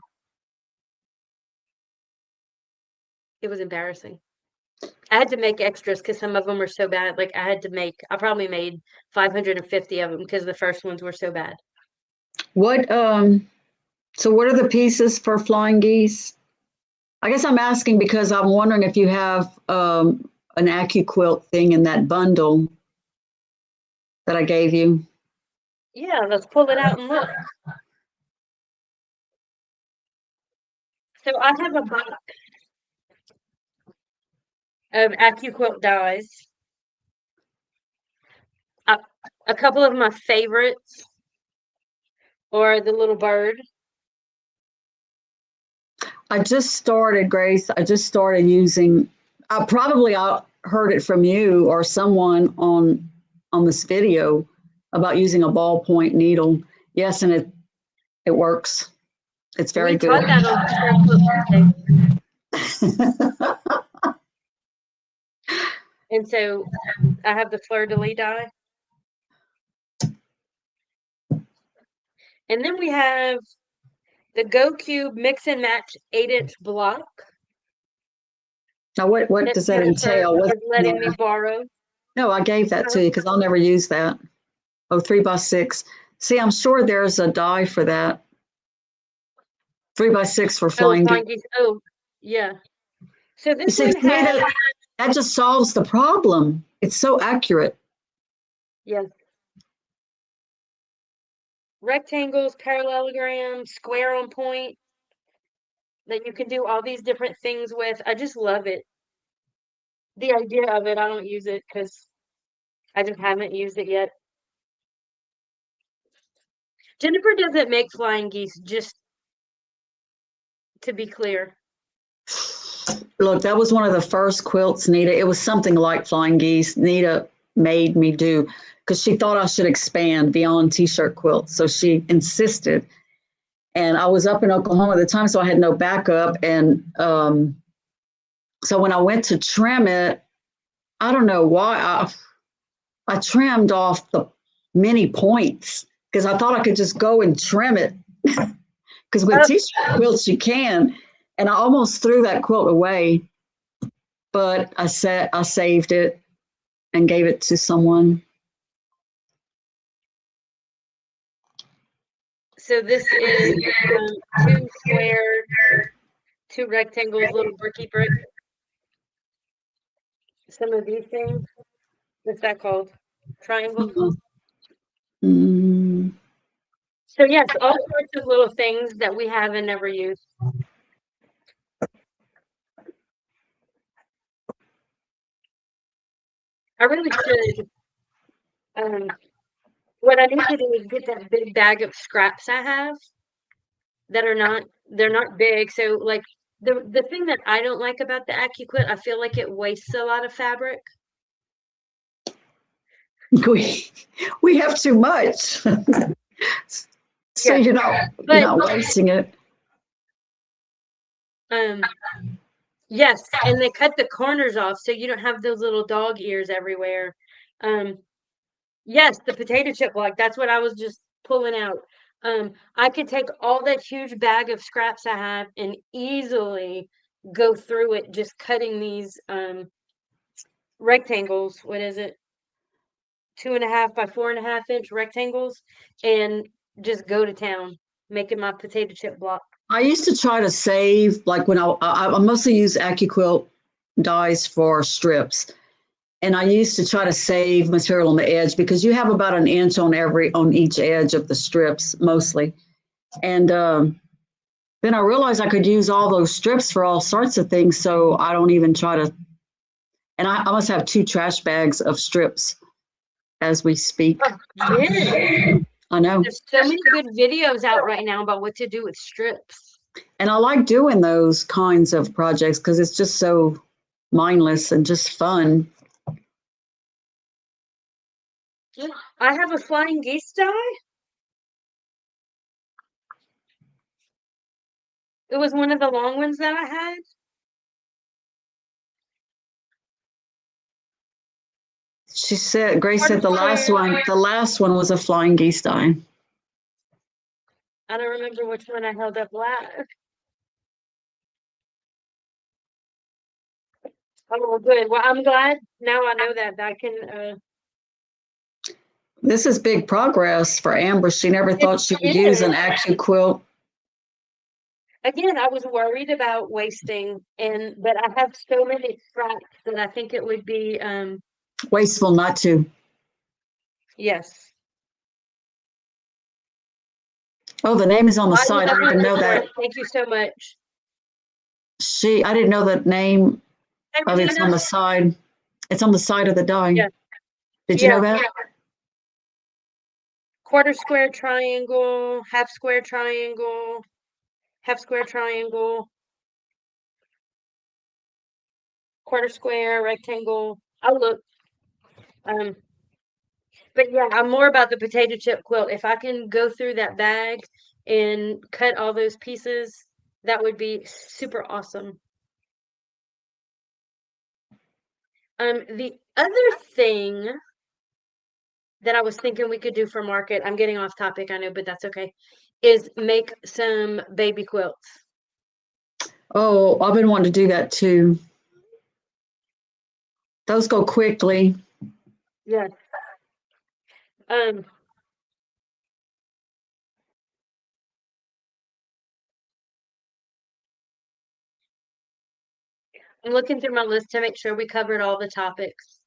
It was embarrassing. I had to make extras because some of them were so bad. Like I probably made 550 of them because the first ones were so bad. So what are the pieces for flying geese? I guess I'm asking because I'm wondering if you have an AccuQuilt thing in that bundle that I gave you. Yeah, let's pull it out and look. So I have a box of AccuQuilt dies. A couple of my favorites are the little bird. I just started, Grace. I just started using. I heard it from you or someone on this video about using a ballpoint needle. Yes, and it works. It's very good. We taught that on and so I have the fleur-de-lis die. And then we have the Go Cube Mix and Match 8-inch block. Now, what does that entail? Letting me borrow. No, I gave that to you because I'll never use that. Oh, 3x6. See, I'm sure there's a die for that. 3x6 for Oh, flying geese. flying geese. Oh, yeah. So You this see, one to me, has, that just solves the problem. It's so accurate. yeah, rectangles, parallelogram, square on point that you can do all these different things with. I just love it. The idea of it, I don't use it because I just haven't used it yet. Jennifer doesn't make flying geese, just to be clear. Look, that was one of the first quilts Nita. It was something like flying geese. Nita made me do because she thought I should expand beyond t-shirt quilts. So she insisted. And I was up in Oklahoma at the time, so I had no backup. And so when I went to trim it, I don't know why I trimmed off the many points because I thought I could just go and trim it. Because with t-shirt quilts you can, and I almost threw that quilt away, but I saved it and gave it to someone. So this is 2 square, 2 rectangles, little bricky brick. Some of these things. What's that called? Triangles. Mm. So yes, all sorts of little things that we have and never use. I really should. What I need to do is get that big bag of scraps I have that are not, they're not big. So like the thing that I don't like about the AccuQuilt, I feel like it wastes a lot of fabric. We have too much. So Yeah. you're not But wasting it. yes, and they cut the corners off so you don't have those little dog ears everywhere. Yes, the potato chip block, that's what I was just pulling out. I could take all that huge bag of scraps I have and easily go through it just cutting these rectangles. What is it? 2.5 by 4.5 inch rectangles and just go to town making my potato chip block. I used to try to save, like when I mostly use AccuQuilt dies for strips. And I used to try to save material on the edge because you have about an inch on each edge of the strips mostly. And then I realized I could use all those strips for all sorts of things. So I don't even try to, and I must have 2 trash bags of strips as we speak. Oh, Jen, I know. there's so many good videos out right now about what to do with strips. And I like doing those kinds of projects because it's just so mindless and just fun. Yeah, I have a flying geese die. It was one of the long ones that I had. Grace said the last one was a flying geese die. I don't remember which one I held up last. Oh, well, good. Well, I'm glad now I know that I can. This is big progress for Amber. She never thought she would use an AccuQuilt. Again, I was worried about wasting, but I have so many scraps that I think it would be Wasteful not to. yes. Oh, the name is on the I side. I didn't even know that. Thank you so much. I didn't know that name of it's on the side. It's on the side of the die. Yeah. Did you know that? Quarter square triangle, half square triangle, half square triangle, quarter square, rectangle. I'll look. But yeah, I'm more about the potato chip quilt. If I can go through that bag and cut all those pieces, that would be super awesome. The other thing that I was thinking we could do for market, I'm getting off topic, I know, but that's okay, is make some baby quilts. Oh, I've been wanting to do that too. Those go quickly. Yeah. Um, I'm looking through my list to make sure we covered all the topics.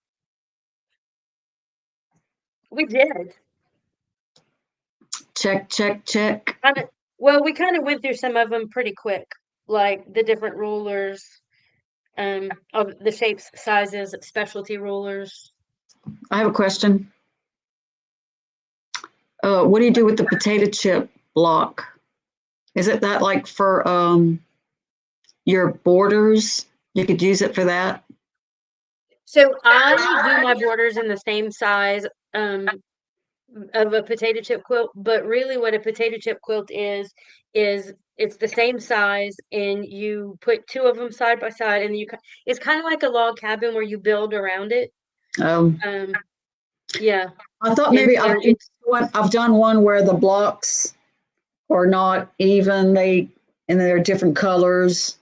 We did. Check, check, check. Well, we kind of went through some of them pretty quick, like the different rulers, of the shapes, sizes, specialty rulers. I have a question. What do you do with the potato chip block? Is it that like for your borders? You could use it for that. So I do my borders in the same size of a potato chip quilt, but really what a potato chip quilt is it's the same size and you put two of them side by side and it's kind of like a log cabin where you build around it. Um, Um, yeah. I thought And maybe so it's I've done one where the blocks are not even. And they're different colors,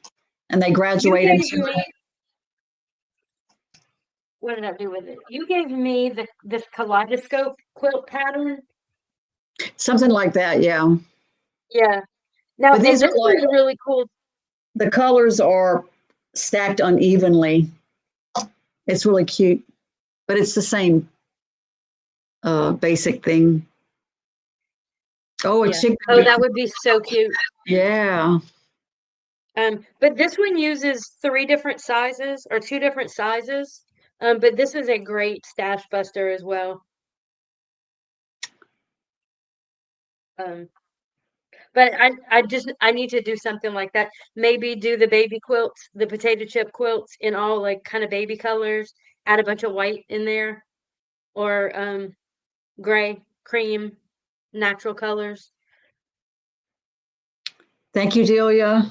and they you graduate gave into me what did I do with it? You gave me this kaleidoscope quilt pattern. something like that. Yeah, Yeah. Now, but and these are this like one's really cool. the colors are stacked unevenly. It's really cute, but it's the same basic thing. Oh, a Yeah. chick. Oh, that would be so cute. Yeah. But this one uses three different sizes or two different sizes. But this is a great stash buster as well. Um, but I need to do something like that. Maybe do the baby quilts, the potato chip quilts in all like kind of baby colors, add a bunch of white in there, or gray, cream, natural colors. Thank you, Delia.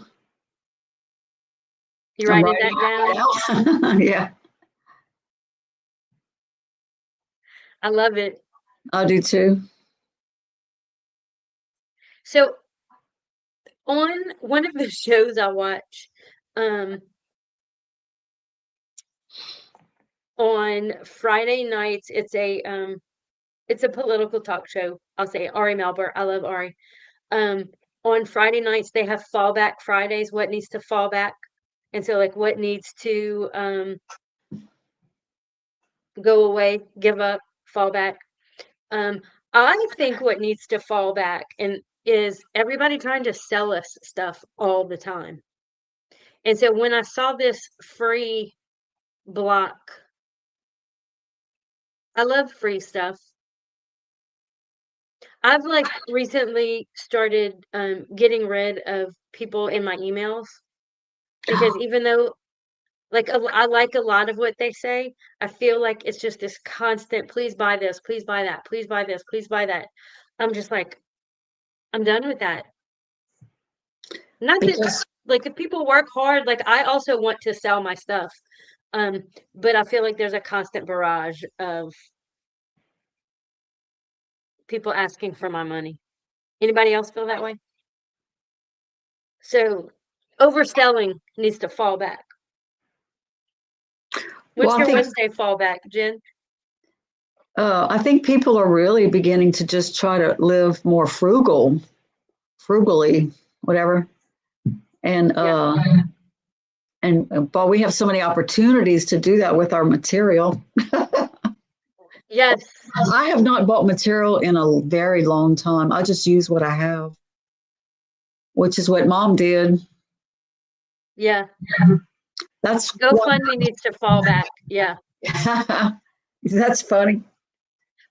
You I'm writing writing that down? it down. Yeah, I love it. I do too. So on one of the shows I watch, um, on Friday nights, it's a political talk show. I'll say Ari Melber. I love Ari. Um, on Friday nights they have fallback Fridays. What needs to fall back, and so like what needs to go away, give up, fall back. Um, I think what needs to fall back and is everybody trying to sell us stuff all the time. And so when I saw this free block, I love free stuff. I've like recently started getting rid of people in my emails because even though like I like a lot of what they say, I feel like it's just this constant, please buy this, please buy that, please buy this, please buy that. I'm just like, I'm done with that. Not that Because like if people work hard, like I also want to sell my stuff. But I feel like there's a constant barrage of people asking for my money. Anybody else feel that way? So overselling needs to fall back. well, What's your Wednesday fallback, Jen? I think people are really beginning to just try to live more frugally, whatever. And Yeah. but we have so many opportunities to do that with our material. Yes. I have not bought material in a very long time. I just use what I have, which is what Mom did. Yeah. That's GoFundMe needs to fall back. Yeah. that's funny.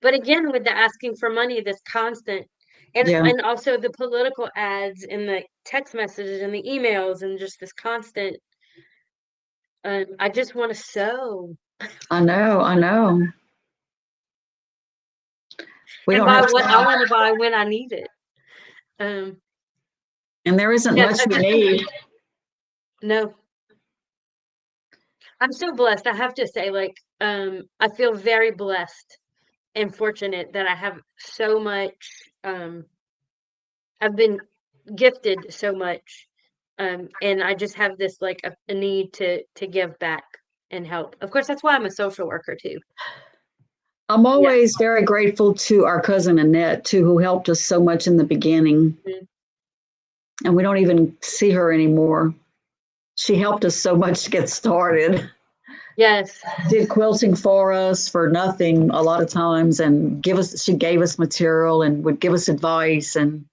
But again, with the asking for money, this constant, and Yeah, also the political ads and the text messages and the emails and just this constant. I just want to sew I know. I know. We and don't buy have what I time, want to buy when I need it. Um, and there isn't yes, much we need. no, I'm so blessed. I have to say, like, I feel very blessed and fortunate that I have so much. I've been gifted so much, and I just have this like a need to give back and help. Of course, that's why I'm a social worker too. I'm always very grateful to our cousin Annette too, who helped us so much in the beginning. Mhm. And we don't even see her anymore. She helped us so much to get started. Yes. Did quilting for us for nothing a lot of times, and she gave us material and would give us advice and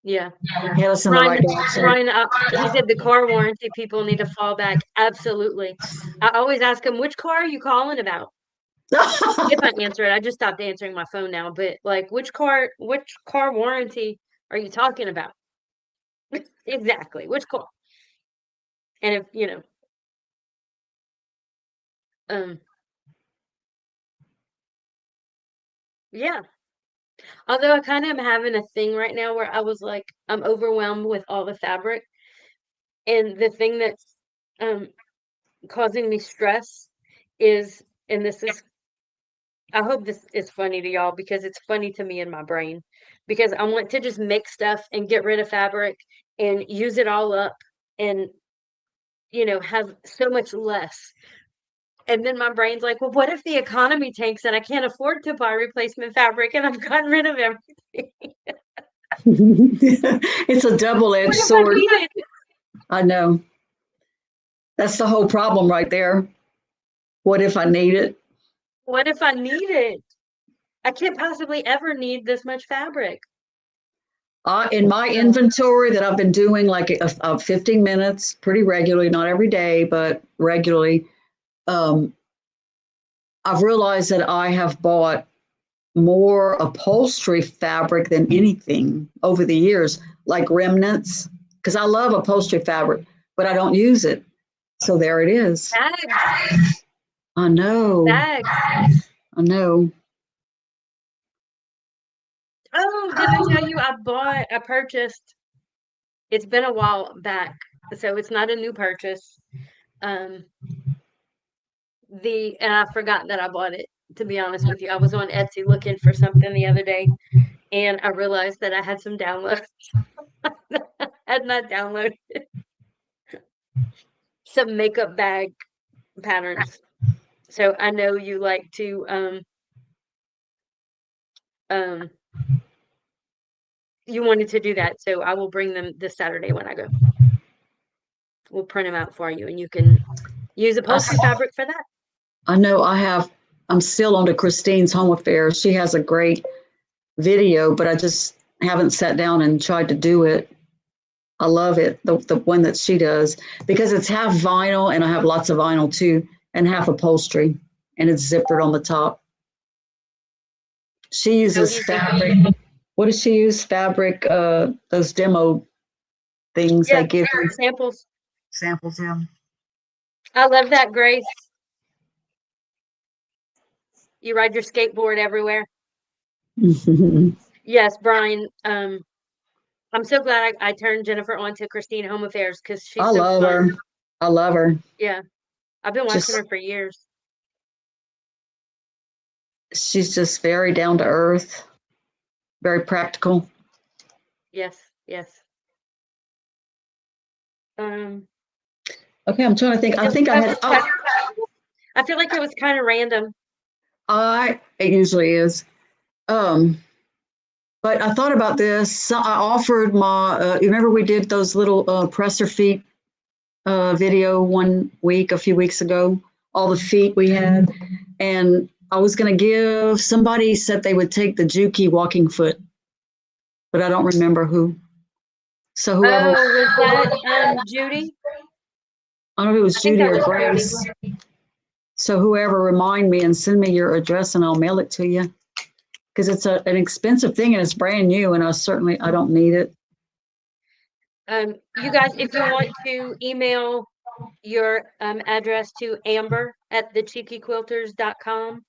Yeah. get us in the right Ryan, direction. you said the car warranty people need to fall back. Absolutely. I always ask them, which car are you calling about? If I answer it, I just stopped answering my phone now, but like, which car warranty are you talking about? Exactly. Which car? And if, um, yeah. Although I kind of am having a thing right now where I was like, I'm overwhelmed with all the fabric. And the thing that's causing me stress is, and this is, I hope this is funny to y'all because it's funny to me in my brain, because I want to just make stuff and get rid of fabric and use it all up and, have so much less. And then my brain's like, well, what if the economy tanks and I can't afford to buy replacement fabric and I've gotten rid of everything? It's a double-edged What if I sword. need it? I know. That's the whole problem right there. What if I need it? What if I need it? I can't possibly ever need this much fabric. In my inventory that I've been doing like 15 minutes pretty regularly, not every day, but regularly, um, I've realized that I have bought more upholstery fabric than anything over the years, like remnants, because I love upholstery fabric, but I don't use it. So there it is. Bags. I know. Bags. I know. Oh, did I tell you I purchased, it's been a while back, so it's not a new purchase. Um, and I forgot that I bought it, to be honest with you. I was on Etsy looking for something the other day, and I realized that I had some downloads. I had not downloaded some makeup bag patterns. So I know you like to um you wanted to do that, so I will bring them this Saturday when I go. We'll print them out for you, and you can use upholstery fabric for that. I know I'm still on to Christine's Home Affairs. She has a great video, but I just haven't sat down and tried to do it. I love it, the one that she does, because it's half vinyl, and I have lots of vinyl too, and half upholstery, and it's zippered on the top. She uses fabric. What does she use? Fabric, those demo things they give you. Samples. Samples, yeah. I love that, Grace. You ride your skateboard everywhere. Yes, Brian. I'm so glad I turned Jennifer on to Christine Home Affairs because she's so love fun. her. I love her. Yeah, I've been watching her for years. She's just very down to earth, very practical. Yes, yes. Okay, I'm trying to think. I think I had. I feel like it was kind of random. It usually is. But I thought about this. So I offered my. You remember we did those little presser feet video one week a few weeks ago. All the feet we had, and I was going to give. Somebody said they would take the Juki walking foot, but I don't remember who. So whoever. Oh, was that Judy? I don't know if it was Judy or Grace. So whoever, remind me and send me your address and I'll mail it to you. Because it's an expensive thing and it's brand new and I don't need it. You guys, if you want to email your address to amber@thecheekyquilters.com,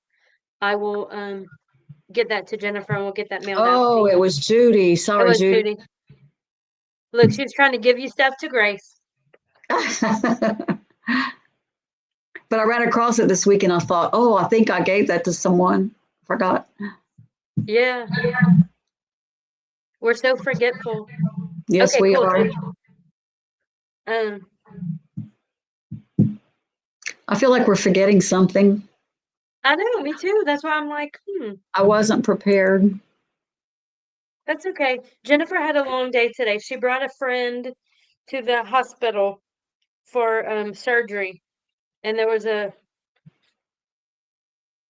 I will get that to Jennifer and we'll get that mailed out to you. It was Judy. Sorry, Judy. Look, she was trying to give you stuff to Grace. But I ran across it this week and I thought, oh, I think I gave that to someone. Forgot. Yeah. We're so forgetful. Yes, we are. I feel like we're forgetting something. I know, me too. That's why I'm like, I wasn't prepared. that's okay. Jennifer had a long day today. She brought a friend to the hospital for surgery, and there was a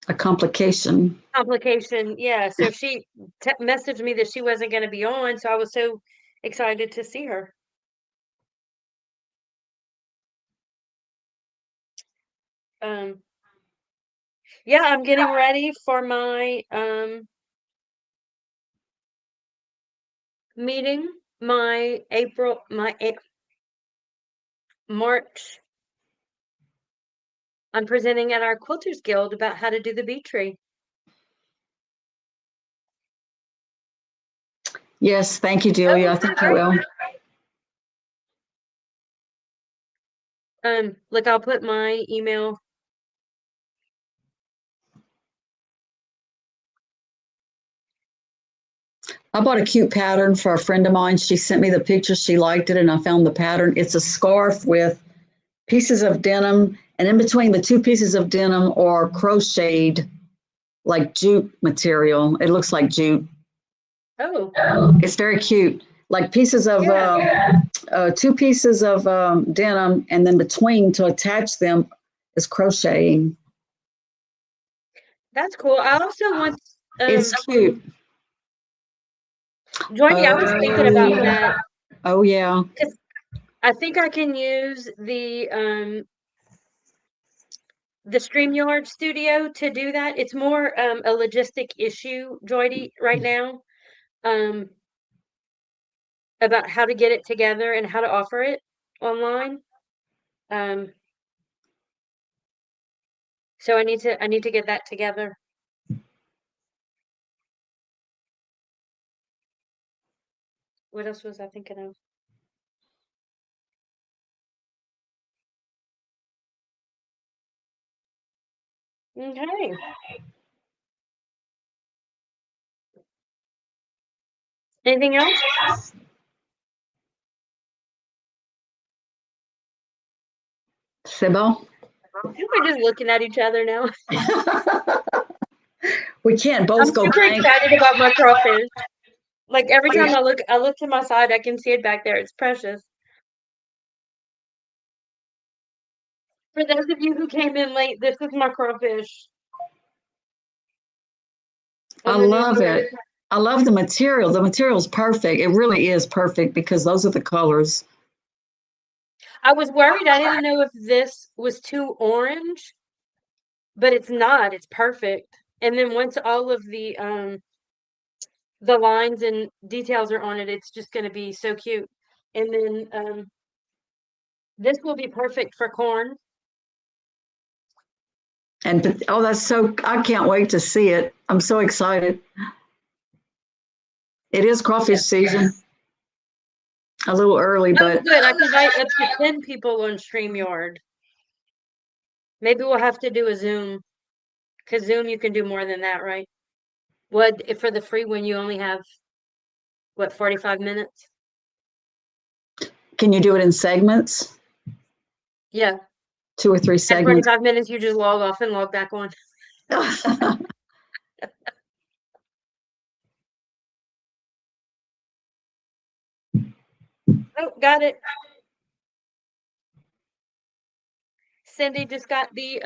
A complication. complication. Yeah, so she messaged me that she wasn't going to be on, so I was so excited to see her. Um, yeah, I'm getting ready for my meeting, my March. I'm presenting at our Quilters Guild about how to do the bee tree. Yes, thank you, Julia. I think you will. Look, I'll put my email. I bought a cute pattern for a friend of mine. She sent me the picture. She liked it, and I found the pattern. It's a scarf with pieces of denim, and in between the two pieces of denim are crocheted like jute material. It looks like jute. Oh, It's very cute. Like pieces of two pieces of denim, and then between to attach them is crocheting. that's cool. I also want It's cute. Jordy, I was thinking about that Oh yeah. because I think I can use the StreamYard studio to do that. It's more a logistic issue, Jordy, right now. Um, about how to get it together and how to offer it online. Um, so I need to get that together. What else was I thinking of? Okay. Anything else? C'est bon. We're just looking at each other now. We can't I'm both go super blank. excited about my crawfish. Like every time I look to my side, I can see it back there. It's precious. For those of you who came in late, this is my crawfish I on the new love it. I love the material. The material is perfect. It really is perfect because those are the colors. I was worried. I didn't know if this was too orange, but it's not. It's perfect. And then once all of the lines and details are on it, it's just going to be so cute. And then this will be perfect for corn. And oh, that's so, I can't wait to see it. I'm so excited. It is crawfish season. A little early, Oh, but good. I can invite up to 10 people on StreamYard. Maybe we'll have to do a Zoom because Zoom you can do more than that, right? What if for the free one you only have what 45 minutes? can you do it in segments? Yeah. 2 or 3 At segments. 45 minutes you just log off and log back on. Oh, got it. Cindy just got the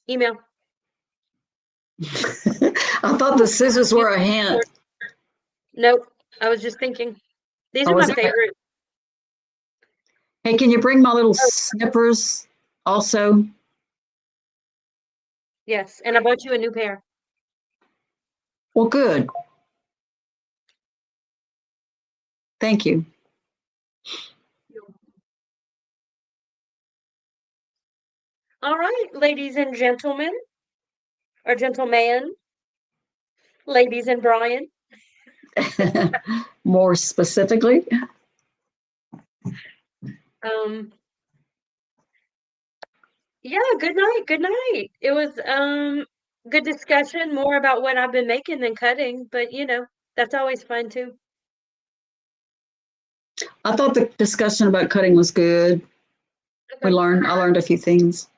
email. I thought the scissors were a hint. Nope. I was just thinking. These Oh, are my was it? favorite. Hey, can you bring my little Oh, snippers also? yes. And I bought you a new pair. Well, good. Thank you. All right, ladies and gentlemen, or gentleman, ladies and Brian. More specifically, Um, yeah, good night, good night. It was good discussion, more about what I've been making than cutting, but that's always fun too. I thought the discussion about cutting was good. I Okay. learned a few things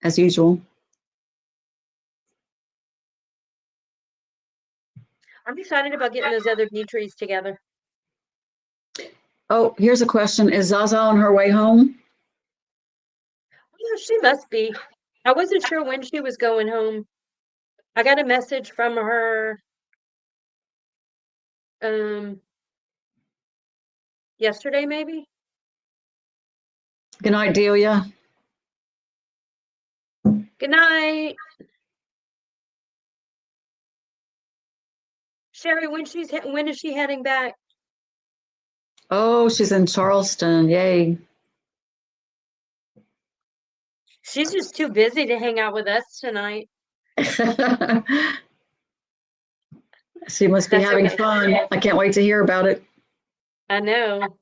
as usual. I'm excited about getting those other bee trees together. Oh, here's a question. Is Zaza on her way home? Yeah, she must be. I wasn't sure when she was going home. I got a message from her yesterday maybe. Good night, Delia. Good night. Sherry, when is she heading back? Oh, she's in Charleston. Yay. She's just too busy to hang out with us tonight. She must be That's having okay. fun. I can't wait to hear about it. I know.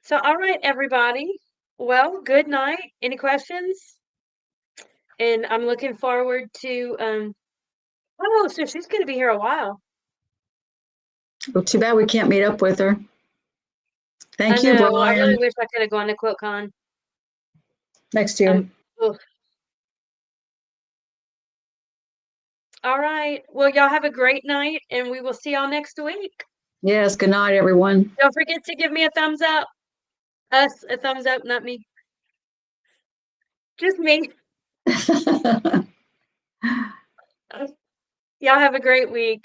So, all right, everybody. Well, good night. Any questions? And I'm looking forward to oh, so she's gonna be here a while. Well, too bad we can't meet up with her. I Thank you, know. I Brian. really wish I could have gone to QuiltCon. Next year. Ugh. All right. Well, y'all have a great night, and we will see y'all next week. Yes, good night, everyone. Don't forget to give me a thumbs up. Us a thumbs up, not me. Just me. Y'all have a great week.